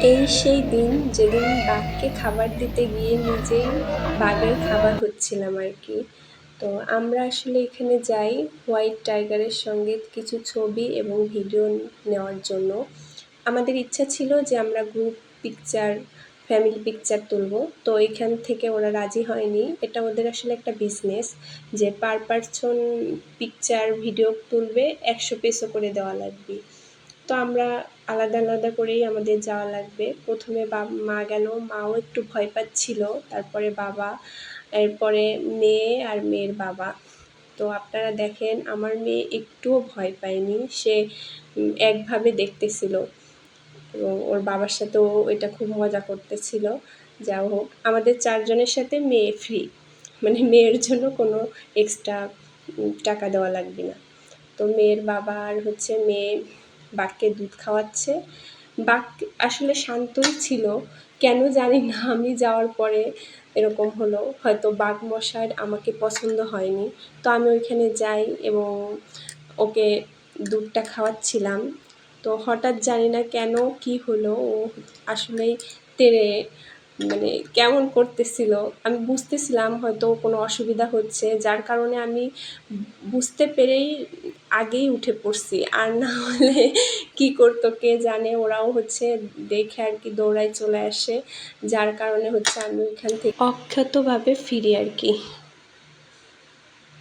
এই সেই দিন যেদিন বাঘকে খাবার দিতে গিয়ে নিজেই বাঘের খাবার হচ্ছিলাম আর কি। তো আমরা আসলে এখানে যাই হোয়াইট টাইগারের সঙ্গে কিছু ছবি এবং ভিডিও নেওয়ার জন্য। আমাদের ইচ্ছা ছিল যে আমরা গ্রুপ পিকচার, ফ্যামিলি পিকচার তুলবো। তো এখান থেকে ওরা রাজি হয়নি। এটা ওদের আসলে একটা বিজনেস যে পার পারসন পিকচার ভিডিও তুলবে 100 পেসো করে দেওয়া লাগবে। তো আমরা আলাদা আলাদা করেই আমাদের যাওয়া লাগবে। প্রথমে মা গেল, মাও একটু ভয় পাচ্ছিল, তারপরে বাবা, এরপরে মেয়ে আর মেয়ের বাবা। তো আপনারা দেখেন আমার মেয়ে একটুও ভয় পায়নি, সে একভাবে দেখতেছিল এবং ওর বাবার সাথেও এটা খুব মজা করতেছিল। যা হোক, আমাদের 4 জনের সাথে মেয়ে ফ্রি, মানে মেয়ের জন্য কোনো এক্সট্রা টাকা দেওয়া লাগবে না। তো মেয়ের বাবা আর হচ্ছে মেয়ে বাঘকে দুধ খাওয়াচ্ছে। বাঘ আসলে শান্তই ছিল, কেন জানি না আমি যাওয়ার পরে এরকম হলো। হয়তো বাঘ মশার আমাকে পছন্দ হয়নি। তো আমি ওইখানে যাই এবং ওকে দুধটা খাওয়াচ্ছিলাম। তো হঠাৎ জানি না কেন কি হলো, ও আসলেই তেড়ে মানে কেমন করতেছিল। আমি বুঝতেছিলাম হয়তো কোনো অসুবিধা হচ্ছে, যার কারণে আমি বুঝতে পেরেই আগেই উঠে পড়ছি। আর না হলে কি করতো কে জানে। ওরাও হচ্ছে দেখে আর কি দৌড়ায় চলে আসে, যার কারণে হচ্ছে আমি ওইখান থেকে অক্ষতভাবে ফিরি আর কি।